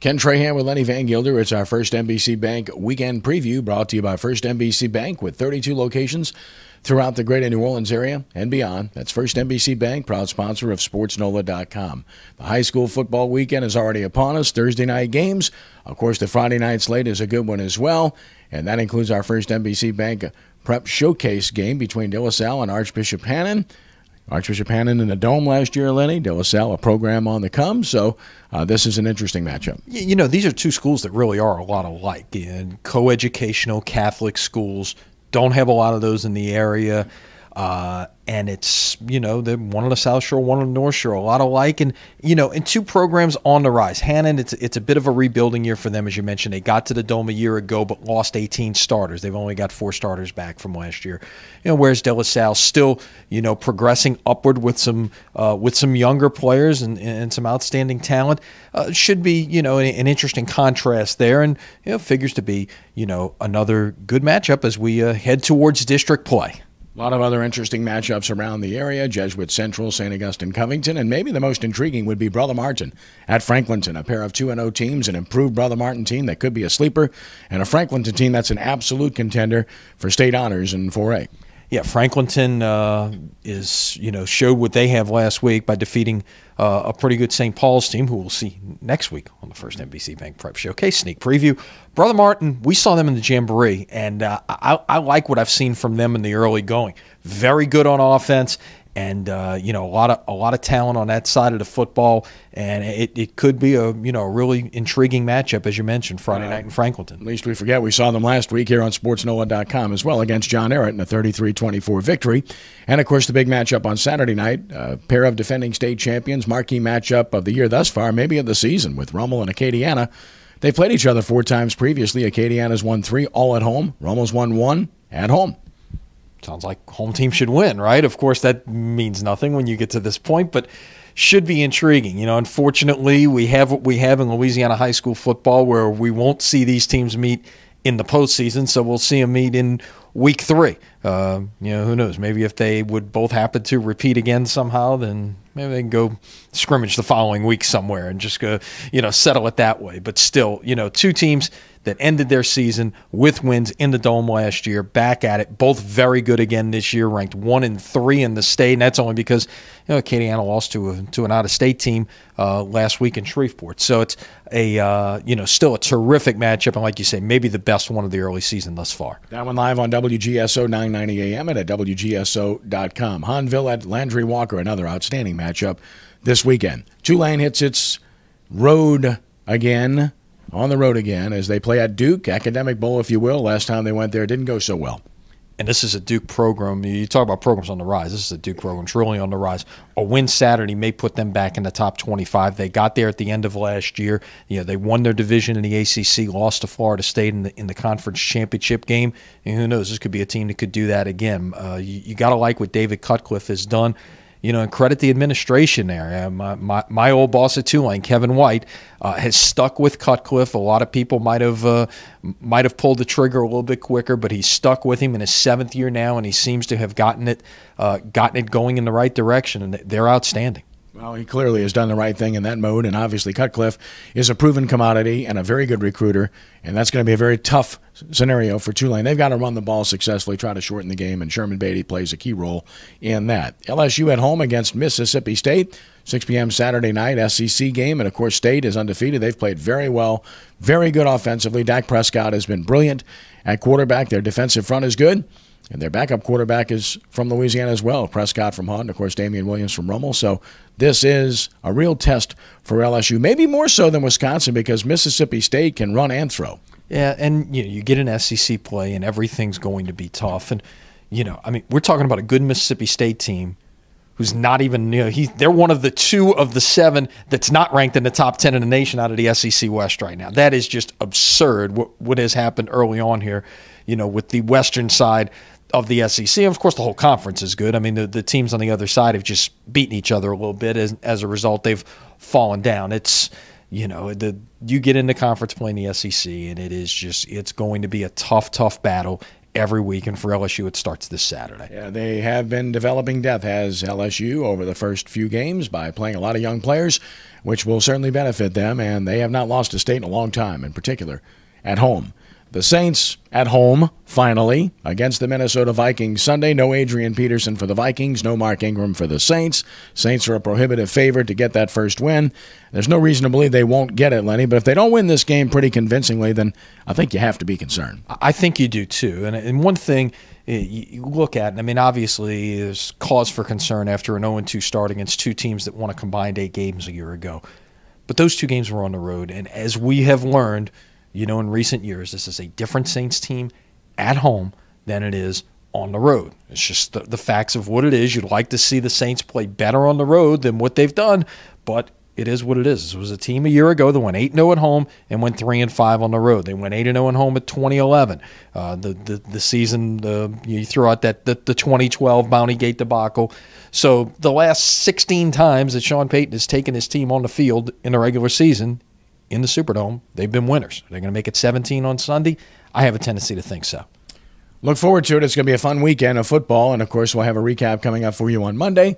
Ken Trahan with Lenny Vangilder. It's our First NBC Bank weekend preview brought to you by First NBC Bank with 32 locations throughout the greater New Orleans area and beyond. That's First NBC Bank, proud sponsor of SportsNola.com. The high school football weekend is already upon us. Thursday night games. Of course, the Friday night slate is a good one as well, and that includes our First NBC Bank Prep Showcase game between De La Salle and Archbishop Hannon. Archbishop Hannon in the Dome last year, Lenny. De La Salle, a program on the come, so this is an interesting matchup. You know, these are two schools that really are a lot alike. And coeducational Catholic schools don't have a lot of those in the area. And it's, you know, one on the South Shore, one on the North Shore, a lot alike. And, you know, and two programs on the rise. Hannon, it's a bit of a rebuilding year for them, as you mentioned. They got to the Dome a year ago but lost 18 starters. They've only got 4 starters back from last year. You know, whereas De La Salle still, you know, progressing upward with some younger players and some outstanding talent. Should be, you know, an interesting contrast there, and, you know, figures to be, you know, another good matchup as we head towards district play. A lot of other interesting matchups around the area. Jesuit Central, St. Augustine, Covington, and maybe the most intriguing would be Brother Martin at Franklinton, a pair of 2-0 teams, an improved Brother Martin team that could be a sleeper, and a Franklinton team that's an absolute contender for state honors in 4A. Yeah, Franklinton is, you know, showed what they have last week by defeating a pretty good St. Paul's team, who we'll see next week on the First NBC Bank Prep Showcase sneak preview. Brother Martin, we saw them in the Jamboree, and I like what I've seen from them in the early going. Very good on offense, and you know, a lot of talent on that side of the football, and it could be a, you know, a really intriguing matchup, as you mentioned, Friday night in Franklinton. At least we forget we saw them last week here on SportsNola.com as well against John Ehret in a 33-24 victory. And of course, the big matchup on Saturday night, a pair of defending state champions, marquee matchup of the year thus far, maybe of the season, with Rummel and Acadiana. They've played each other 4 times previously. Acadiana's won 3, all at home. Rummel's won 1 at home. Sounds like home team should win, right? Of course, that means nothing when you get to this point, but should be intriguing. You know, unfortunately, we have what we have in Louisiana high school football, where we won't see these teams meet in the postseason, so we'll see them meet in week 3. You know, who knows? Maybe if they would both happen to repeat again somehow, then maybe they can go scrimmage the following week somewhere and just go, you know, settle it that way. But still, you know, 2 teams that ended their season with wins in the Dome last year, back at it, both very good again this year, ranked 1 and 3 in the state, and that's only because, you know, Acadiana lost to an out-of-state team last week in Shreveport. So it's a you know, still a terrific matchup, and like you say, maybe the best one of the early season thus far. That one live on WGSO 990 AM and at WGSO.com. Hanville at Landry Walker, another outstanding matchup this weekend. Tulane hits its road again. On the road again as they play at Duke, Academic Bowl, if you will. Last time they went there, it didn't go so well. And this is a Duke program. You talk about programs on the rise. This is a Duke program. It's really on the rise. A win Saturday may put them back in the top 25. They got there at the end of last year. You know, they won their division in the ACC, lost to Florida State in the conference championship game. And who knows? This could be a team that could do that again. You got to like what David Cutcliffe has done. You know, and credit the administration there. My old boss at Tulane, Kevin White, has stuck with Cutcliffe. A lot of people might have pulled the trigger a little bit quicker, but he's stuck with him in his 7th year now, and he seems to have gotten it going in the right direction, and they're outstanding. Well, he clearly has done the right thing in that mode, and obviously Cutcliffe is a proven commodity and a very good recruiter, and that's going to be a very tough scenario for Tulane. They've got to run the ball successfully, try to shorten the game, and Sherman Beatty plays a key role in that. LSU at home against Mississippi State, 6 p.m. Saturday night, SEC game, and of course State is undefeated. They've played very well, very good offensively. Dak Prescott has been brilliant at quarterback. Their defensive front is good. And their backup quarterback is from Louisiana as well. Prescott from Haughton, of course, Damian Williams from Rummel. So this is a real test for LSU, maybe more so than Wisconsin because Mississippi State can run and throw. Yeah, and you get an SEC play and everything's going to be tough. And, you know, I mean, we're talking about a good Mississippi State team who's not even, you know, they're one of the 2 of the 7 that's not ranked in the top 10 in the nation out of the SEC West right now. That is just absurd what has happened early on here, you know, with the western side of the SEC. And of course, the whole conference is good. I mean, the teams on the other side have just beaten each other a little bit. As a result, they've fallen down. It's, you know, you get into conference play in the SEC, and it's going to be a tough battle every week. And for LSU, it starts this Saturday. Yeah, they have been developing depth, has LSU, over the first few games by playing a lot of young players. which will certainly benefit them, and they have not lost a state in a long time, in particular at home. The Saints at home, finally, against the Minnesota Vikings Sunday. No Adrian Peterson for the Vikings, no Mark Ingram for the Saints. Saints are a prohibitive favorite to get that first win. There's no reason to believe they won't get it, Lenny, but if they don't win this game pretty convincingly, then I think you have to be concerned. I think you do too. And one thing you look at, I mean, obviously there's cause for concern after an 0-2 start against two teams that won a combined 8 games a year ago. But those 2 games were on the road, and as we have learned, in recent years, this is a different Saints team at home than it is on the road. It's just the facts of what it is. You'd like to see the Saints play better on the road than what they've done, but it is what it is. This was a team a year ago that went 8-0 at home and went 3-5 on the road. They went 8-0 at home at 2011. The season, you throw out the 2012 Bounty Gate debacle. So the last 16 times that Sean Payton has taken his team on the field in the regular season, in the Superdome, they've been winners. They're going to make it 17 on Sunday. I have a tendency to think so. Look forward to it. It's going to be a fun weekend of football, and, of course, we'll have a recap coming up for you on Monday.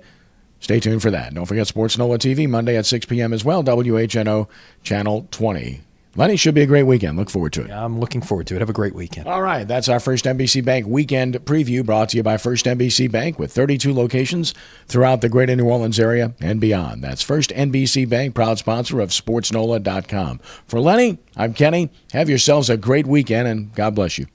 Stay tuned for that. Don't forget Sports NOLA TV, Monday at 6 p.m. as well, WHNO Channel 20. Lenny, should be a great weekend. Look forward to it. I'm looking forward to it. Have a great weekend. All right. That's our First NBC Bank weekend preview brought to you by First NBC Bank with 32 locations throughout the greater New Orleans area and beyond. That's First NBC Bank, proud sponsor of SportsNOLA.com. For Lenny, I'm Kenny. Have yourselves a great weekend, and God bless you.